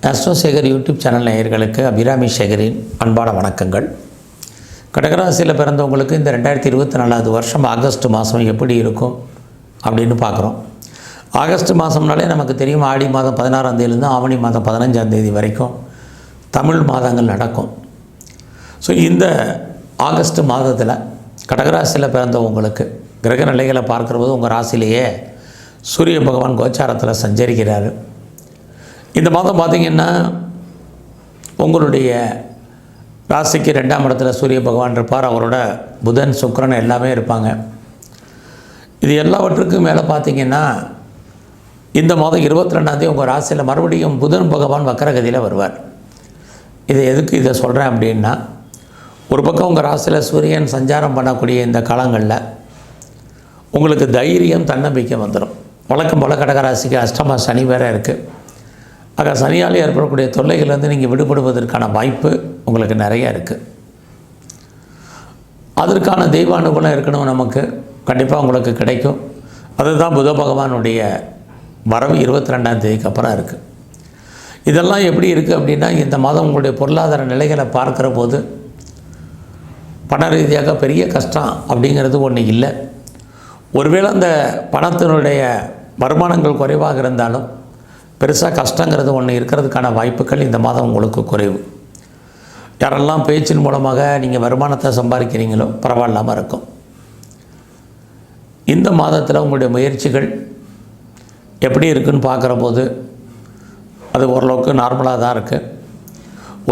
Astro Sekar YouTube channel நேயர்களுக்கு அபிராமி சேகரின் அன்பான வணக்கங்கள். கடகராசியில் பிறந்தவங்களுக்கு இந்த 2024 வருஷம் ஆகஸ்ட் மாதம் எப்படி இருக்கும் அப்படின்னு பார்க்குறோம். ஆகஸ்ட் மாதம்னாலே நமக்கு தெரியும், ஆடி மாதம் 16ஆம் தேதியிலேருந்து ஆவணி மாதம் 15ஆம் தேதி வரைக்கும் தமிழ் மாதங்கள் நடக்கும். ஸோ இந்த ஆகஸ்ட் மாதத்தில் கடகராசியில் பிறந்தவங்களுக்கு கிரக நிலைகளை பார்க்குறபோது உங்கள் ராசியிலேயே சூரிய பகவான் கோச்சாரத்தில் சஞ்சரிக்கிறார். இந்த மாதம் பார்த்திங்கன்னா உங்களுடைய ராசிக்கு 2ஆம் இடத்துல சூரிய பகவான் இருப்பார். அவரோட புதன் சுக்கிரன் எல்லாமே இருப்பாங்க. இது எல்லாவற்றுக்கும் மேலே பார்த்திங்கன்னா இந்த மாதம் 22ஆம் தேதி உங்கள் ராசியில் மறுபடியும் புதன் பகவான் வக்கரகதியில் வருவார். எதுக்கு இதை சொல்கிறேன் அப்படின்னா, ஒரு பக்கம் உங்கள் ராசியில் சூரியன் சஞ்சாரம் பண்ணக்கூடிய இந்த காலங்களில் உங்களுக்கு தைரியம் தன்னம்பிக்கை வந்துடும். வழக்கம் போல் கடகராசிக்கு அஷ்டம சனி வேறு இருக்குது. ஆக சனியால் ஏற்படக்கூடிய தொல்லைகள்லேருந்து நீங்கள் விடுபடுவதற்கான வாய்ப்பு உங்களுக்கு நிறையா இருக்குது. அதற்கான தெய்வ அனுகூலம் இருக்கணும், நமக்கு கண்டிப்பாக உங்களுக்கு கிடைக்கும். அதுதான் புத பகவானுடைய வரவு 22ஆம் தேதிக்கு அப்புறம் இருக்குது. இதெல்லாம் எப்படி இருக்குது அப்படின்னா, இந்த மாதம் உங்களுடைய பொருளாதார நிலைகளை பார்க்குற போது பண ரீதியாக பெரிய கஷ்டம் அப்படிங்கிறது ஒன்று இல்லை. ஒருவேளை அந்த பணத்தினுடைய வருமானங்கள் குறைவாக இருந்தாலும் பெருசாக கஷ்டங்கிறது ஒன்று இருக்கிறதுக்கான வாய்ப்புகள் இந்த மாதம் உங்களுக்கு குறைவு. யாரெல்லாம் பேச்சின் மூலமாக நீங்கள் வருமானத்தை சம்பாதிக்கிறீங்களோ பரவாயில்லாமல் இருக்கும். இந்த மாதத்தில் உங்களுடைய முயற்சிகள் எப்படி இருக்குதுன்னு பார்க்குற போது அது ஓரளவுக்கு நார்மலாக தான் இருக்குது.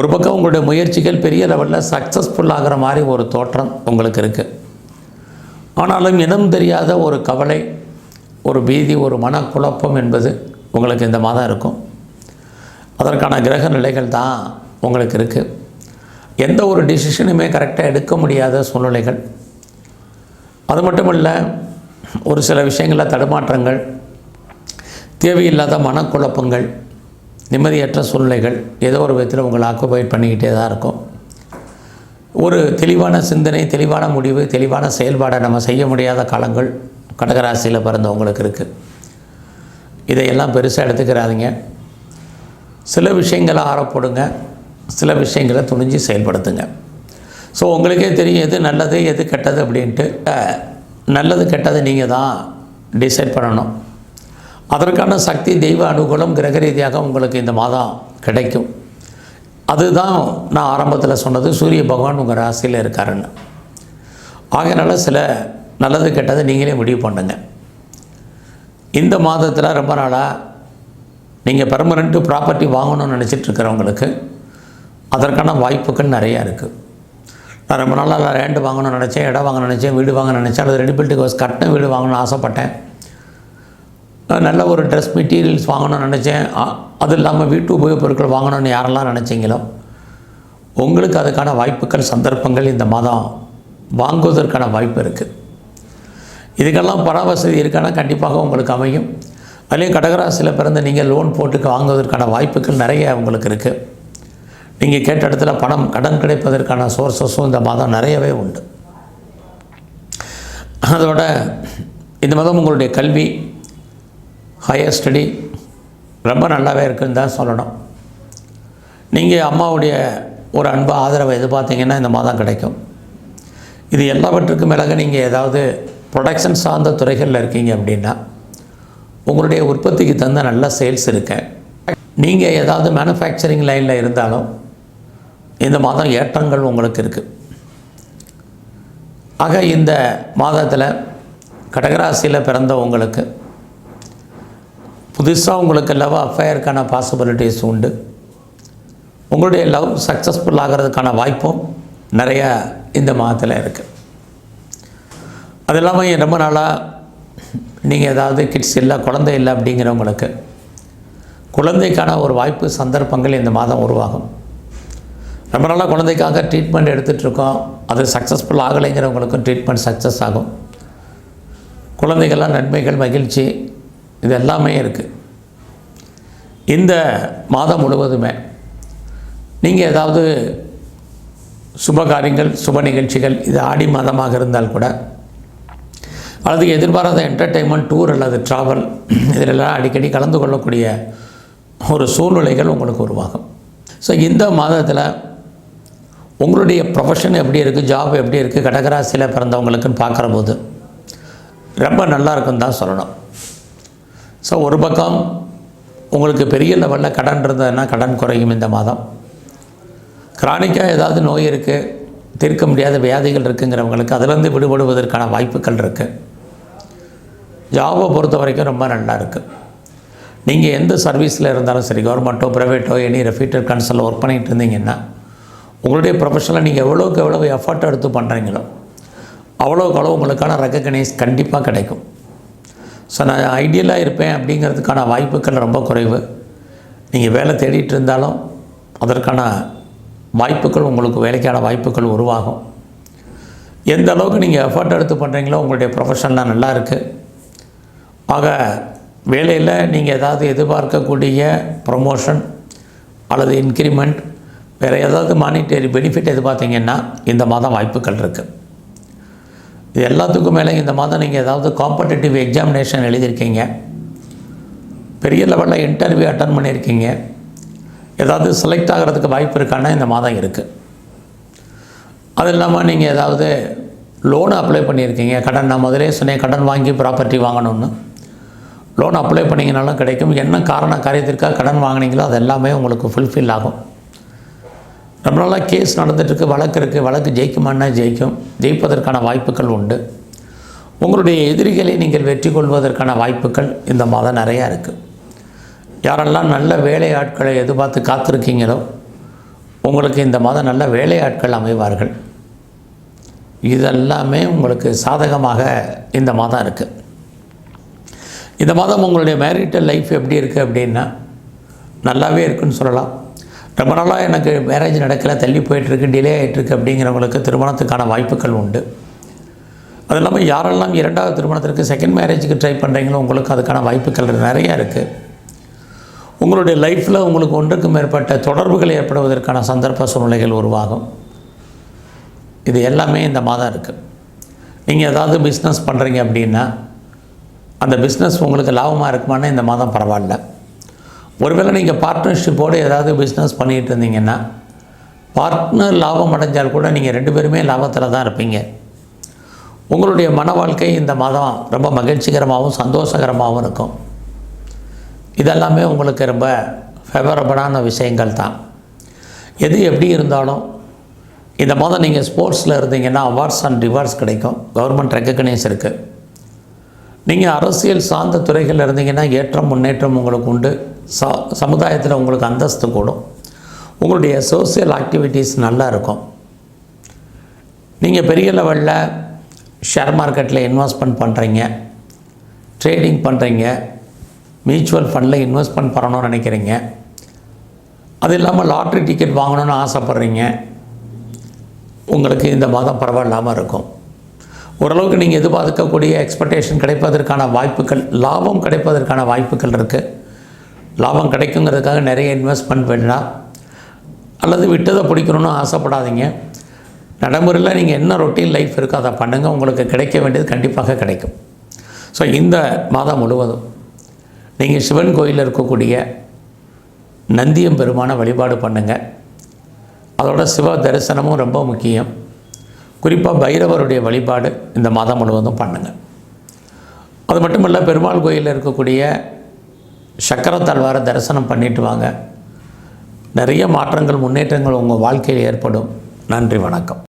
ஒரு பக்கம் உங்களுடைய முயற்சிகள் பெரிய லெவலில் சக்ஸஸ்ஃபுல் ஆகிற மாதிரி ஒரு தோற்றம் உங்களுக்கு இருக்குது. ஆனாலும் இனம் தெரியாத ஒரு கவலை, ஒரு பீதி, ஒரு மனக்குழப்பம் என்பது உங்களுக்கு இந்த மாதம் இருக்கும். அதற்கான கிரக நிலைகள் தான் உங்களுக்கு இருக்குது. எந்த ஒரு டிசிஷனுமே கரெக்டாக எடுக்க முடியாத சூழ்நிலைகள். அது மட்டும் இல்லை, ஒரு சில விஷயங்களில் தடுமாற்றங்கள், தேவையில்லாத மனக்குழப்பங்கள், நிம்மதியற்ற சூழ்நிலைகள் ஏதோ ஒரு விதத்தில் உங்களை ஆக்குபைட் பண்ணிக்கிட்டே தான் இருக்கும். ஒரு தெளிவான சிந்தனை, தெளிவான முடிவு, தெளிவான செயல்பாடை நம்ம செய்ய முடியாத காலங்கள் கடகராசியில் பிறந்தவங்களுக்கு இருக்குது. இதையெல்லாம் பெருசாக எடுத்துக்கிறாதீங்க. சில விஷயங்களை ஆறப்போடுங்க, சில விஷயங்களை துணிஞ்சு செயல்படுத்துங்க. ஸோ உங்களுக்கே தெரியும் எது நல்லது எது கெட்டது அப்படின்ட்டு. நல்லது கெட்டது நீங்கள் தான் டிசைட் பண்ணணும். அதற்கான சக்தி, தெய்வ அனுகூலம் கிரக ரீதியாக உங்களுக்கு இந்த மாதம் கிடைக்கும். அதுதான் நான் ஆரம்பத்தில் சொன்னது, சூரிய பகவான் உங்கள் ராசியில் இருக்காருன்னு. ஆகையினால சில நல்லது கெட்டது நீங்களே முடிவு பண்ணுங்க. இந்த மாதத்தில் ரொம்ப நாளாக நீங்கள் பெர்மனெண்ட்டு ப்ராப்பர்ட்டி வாங்கணும்னு நினச்சிட்ருக்கிறவங்களுக்கு அதற்கான வாய்ப்புகள் நிறையா இருக்குது. நான் ரொம்ப நாளாக லேண்டு வாங்கணும்னு நினச்சேன், இடம் வாங்க நினச்சேன், வீடு வாங்க நினச்சேன், அது ரெடிபிலிட்டி கோர்ஸ் கட்டின வீடு வாங்கணும்னு ஆசைப்பட்டேன். நல்ல ஒரு ட்ரெஸ் மெட்டீரியல்ஸ் வாங்கணும்னு நினச்சேன். அது இல்லாமல் வீட்டு உபயோகப் பொருட்கள் வாங்கணும்னு யாரெல்லாம் நினச்சிங்களோ உங்களுக்கு அதுக்கான வாய்ப்புகள், சந்தர்ப்பங்கள் இந்த மாதம் வாங்குவதற்கான வாய்ப்பு இருக்குது. இதுக்கெல்லாம் பண வசதி இருக்கானா கண்டிப்பாக உங்களுக்கு அமையும். அதுலேயும் கடகராசியில் பிறந்த நீங்கள் லோன் போட்டு வாங்குவதற்கான வாய்ப்புகள் நிறைய உங்களுக்கு இருக்குது. நீங்கள் கேட்ட இடத்துல பணம், கடன் கிடைப்பதற்கான சோர்ஸஸும் இந்த மாதம் நிறையவே உண்டு. அதோட இந்த மாதம் உங்களுடைய கல்வி, ஹையர் ஸ்டடி ரொம்ப நல்லாவே இருக்குதுன்னு தான் சொல்லணும். நீங்கள் அம்மாவுடைய ஒரு அன்பு, ஆதரவை எதிர்பார்த்தீங்கன்னா இந்த மாதம் கிடைக்கும். இது எல்லாவற்றுக்கும் மேலாக நீங்கள் ஏதாவது ப்ரொடக்ஷன் சார்ந்த துறைகளில் இருக்கீங்க அப்படின்னா உங்களுடைய உற்பத்திக்கு தந்த நல்ல சேல்ஸ் இருக்கு. நீங்கள் ஏதாவது மேனுஃபேக்சரிங் லைனில் இருந்தாலும் இந்த மாதம் ஏற்றங்கள் உங்களுக்கு இருக்குது. ஆக இந்த மாதத்தில் கடகராசியில் பிறந்த உங்களுக்கு புதுசாக உங்களுக்கு லவ் அஃபேருக்கான பாசிபிலிட்டிஸ் உண்டு. உங்களுடைய லவ் சக்ஸஸ்ஃபுல் ஆகிறதுக்கான வாய்ப்பும் நிறையா இந்த மாதத்தில் இருக்குது. அது இல்லாமல் ரொம்ப நாளாக நீங்கள் ஏதாவது கிட்ஸ் இல்லை, குழந்தை இல்லை அப்படிங்கிறவங்களுக்கு குழந்தைக்கான ஒரு வாய்ப்பு, சந்தர்ப்பங்கள் இந்த மாதம் உருவாகும். ரொம்ப நாளாக குழந்தைக்காக ட்ரீட்மெண்ட் எடுத்துகிட்ருக்கோம், அது சக்ஸஸ்ஃபுல் ஆகலைங்கிறவங்களுக்கும் ட்ரீட்மெண்ட் சக்ஸஸ் ஆகும். குழந்தைகள்லாம் நன்மைகள், மகிழ்ச்சி இது எல்லாமே இருக்குது. இந்த மாதம் முழுவதுமே நீங்கள் ஏதாவது சுப காரியங்கள், சுப நிகழ்ச்சிகள், இது ஆடி மாதமாக இருந்தால் கூட அல்லது எதிர்பாராத என்டர்டெயின்மெண்ட், டூர் அல்லது ட்ராவல் இதிலெல்லாம் அடிக்கடி கலந்து கொள்ளக்கூடிய ஒரு சூழ்நிலைகள் உங்களுக்கு உருவாகும். ஸோ இந்த மாதத்தில் உங்களுடைய ப்ரொஃபஷன் எப்படி இருக்குது, ஜாப் எப்படி இருக்குது, கடகராசியில் பிறந்தவங்களுக்குன்னு பார்க்குற போது ரொம்ப நல்லா இருக்குன்னு தான் சொல்லணும். ஸோ ஒரு பக்கம் உங்களுக்கு பெரிய லெவலில் கடன் இருந்ததுன்னா கடன் குறையும் இந்த மாதம். கிரானிக்காக ஏதாவது நோய் இருக்குது, தீர்க்க முடியாத வியாதிகள் இருக்குங்கிறவங்களுக்கு அதிலேருந்து விடுபடுவதற்கான வாய்ப்புகள் இருக்குது. ஜாபை பொறுத்த வரைக்கும் ரொம்ப நல்லா இருக்குது. நீங்கள் எந்த சர்வீஸில் இருந்தாலும் சரி, கவர்மெண்ட்டோ ப்ரைவேட்டோ எனி ரெஃப்யூட்டர் கன்சல்ட்டில் ஒர்க் பண்ணிகிட்டு இருந்தீங்கன்னா உங்களுடைய ப்ரொஃபஷனில் நீங்கள் எவ்வளோக்கு எவ்வளோ எஃபர்ட் எடுத்து பண்ணுறீங்களோ அவ்வளோக்கு அவ்வளோ உங்களுக்கான ரெக்கக்னைஸ் கண்டிப்பாக கிடைக்கும். ஸோ நான் ஐடியலாக இருப்பேன் அப்படிங்கிறதுக்கான வாய்ப்புகள் ரொம்ப குறைவு. நீங்கள் வேலை தேடிட்டு இருந்தாலும் அதற்கான வாய்ப்புகள், உங்களுக்கு வேலைக்கான வாய்ப்புகள் உருவாகும். எந்த அளவுக்கு நீங்கள் எஃபர்ட் எடுத்து பண்ணுறீங்களோ உங்களுடைய ப்ரொஃபஷன்லாம் நல்லா இருக்குது. ஆக வேலையில் நீங்கள் ஏதாவது எதிர்பார்க்கக்கூடிய ப்ரமோஷன் அல்லது இன்க்ரிமெண்ட், வேறு ஏதாவது மானிட்டரி பெனிஃபிட் எதிர்பார்த்தீங்கன்னா இந்த மாதம் வாய்ப்புகள் இருக்குது. இது எல்லாத்துக்கும் மேலே இந்த மாதம் நீங்கள் ஏதாவது காம்படிட்டிவ் எக்ஸாமினேஷன் எழுதியிருக்கீங்க, பெரிய லெவலில் இன்டர்வியூ அட்டன் பண்ணியிருக்கீங்க, ஏதாவது செலக்ட் ஆகிறதுக்கு வாய்ப்பு இருக்கான்னா இந்த மாதம் இருக்குது. அது இல்லாமல் நீங்கள் ஏதாவது லோன் அப்ளை பண்ணியிருக்கீங்க, கடன், நான் முதலே சொன்னேன் கடன் வாங்கி ப்ராப்பர்ட்டி வாங்கணும்னு, லோன் அப்ளை பண்ணிங்கனாலும் கிடைக்கும். என்ன காரியத்திற்காக கடன் வாங்கினீங்களோ அது எல்லாமே உங்களுக்கு ஃபுல்ஃபில் ஆகும். ரொம்ப நாளாக கேஸ் நடந்துகிட்ருக்கு, வழக்கு இருக்குது, வழக்கு ஜெயிக்குமானா ஜெயிக்கும், ஜெயிப்பதற்கான வாய்ப்புகள் உண்டு. உங்களுடைய எதிரிகளை நீங்கள் வெற்றி கொள்வதற்கான வாய்ப்புகள் இந்த மாதம் நிறையா இருக்குது. யாரெல்லாம் நல்ல வேலையாட்களை எதிர்பார்த்து காத்திருக்கீங்களோ உங்களுக்கு இந்த மாதம் நல்ல வேலையாட்கள் அமைவார்கள். இதெல்லாமே உங்களுக்கு சாதகமாக இந்த மாதம் இருக்குது. இந்த மாதம் உங்களுடைய மேரிட்டல் லைஃப் எப்படி இருக்குது அப்படின்னா நல்லாவே இருக்குதுன்னு சொல்லலாம். ரொம்ப நாளாக எனக்கு மேரேஜ் நடக்கலை, தள்ளி போயிட்டுருக்கு, டிலே ஆகிட்டுருக்கு அப்படிங்கிறவங்களுக்கு திருமணத்துக்கான வாய்ப்புகள் உண்டு. அது இல்லாமல் யாரெல்லாம் இரண்டாவது திருமணத்திற்கு, செகண்ட் மேரேஜுக்கு ட்ரை பண்ணுறீங்களோ உங்களுக்கு அதுக்கான வாய்ப்புகள் நிறையா இருக்குது. உங்களுடைய லைஃப்பில் உங்களுக்கு ஒன்றுக்கு மேற்பட்ட தொடர்புகள் ஏற்படுவதற்கான சந்தர்ப்ப சூழ்நிலைகள் உருவாகும். இது எல்லாமே இந்த மாதம் இருக்குது. நீங்கள் ஏதாவது பிஸ்னஸ் பண்ணுறீங்க அப்படின்னா அந்த பிஸ்னஸ் உங்களுக்கு லாபமாக இருக்குமானா இந்த மாதம் பரவாயில்ல. ஒருவேளை நீங்கள் பார்ட்னர்ஷிப்போடு ஏதாவது பிஸ்னஸ் பண்ணிகிட்டு இருந்தீங்கன்னா பார்ட்னர் லாபம் அடைஞ்சால் கூட நீங்கள் 2 பேருமே லாபத்தில் தான் இருப்பீங்க. உங்களுடைய மன வாழ்க்கை இந்த மாதம் ரொம்ப மகிழ்ச்சிகரமாகவும் சந்தோஷகரமாகவும் இருக்கும். இதெல்லாமே உங்களுக்கு ரொம்ப ஃபேவரபுளான விஷயங்கள் தான். எது எப்படி இருந்தாலும் இந்த மாதம் நீங்கள் ஸ்போர்ட்ஸில் இருந்தீங்கன்னா அவார்ட்ஸ் அண்ட் ரிவார்ட்ஸ் கிடைக்கும், கவர்மெண்ட் ரெக்கக்னைஸ் இருக்குது. நீங்கள் அரசியல் சார்ந்த துறைகளில் இருந்தீங்கன்னா ஏற்றம் முன்னேற்றம் உங்களுக்கு உண்டு. சமுதாயத்தில் உங்களுக்கு அந்தஸ்து கூடும். உங்களுடைய சோசியல் ஆக்டிவிட்டீஸ் நல்லா இருக்கும். நீங்கள் பெரிய லெவலில் ஷேர் மார்க்கெட்டில் இன்வெஸ்ட்மெண்ட் பண்ணுறீங்க, ட்ரேடிங் பண்ணுறீங்க, மியூச்சுவல் ஃபண்டில் இன்வெஸ்ட்மெண்ட் பண்ணணும்னு நினைக்கிறீங்க, அது இல்லாமல் லாட்ரி டிக்கெட் வாங்கணும்னு ஆசைப்பட்றீங்க, உங்களுக்கு இந்த மாதம் பரவாயில்லாமல் இருக்கும். ஓரளவுக்கு நீங்கள் எதிர்பார்க்கக்கூடிய எக்ஸ்பெக்டேஷன் கிடைப்பதற்கான வாய்ப்புகள், லாபம் கிடைப்பதற்கான வாய்ப்புகள் இருக்குது. லாபம் கிடைக்குங்கிறதுக்காக நிறைய இன்வெஸ்ட்மெண்ட் வேண்டாம், அல்லது விட்டதை பிடிக்கணும்னு ஆசைப்படாதீங்க. நடைமுறையில் நீங்கள் என்ன ரொட்டீன் லைஃப் இருக்கோ அதை பண்ணுங்கள், உங்களுக்கு கிடைக்க வேண்டியது கண்டிப்பாக கிடைக்கும். ஸோ இந்த மாதம் முழுவதும் நீங்கள் சிவன் கோயிலில் இருக்கக்கூடிய நந்தியம் பெருமான வழிபாடு பண்ணுங்கள். அதோட சிவ தரிசனமும் ரொம்ப முக்கியம். குறிப்பாக பைரவருடைய வழிபாடு இந்த மாதம் முழுவதும் பண்ணுங்கள். அது மட்டும் இல்லை, பெருமாள் கோயிலில் இருக்கக்கூடிய சக்கரத்தாழ்வாரை தரிசனம் பண்ணிட்டு வாங்க. நிறைய மாற்றங்கள், முன்னேற்றங்கள் உங்கள் வாழ்க்கையில் ஏற்படும். நன்றி, வணக்கம்.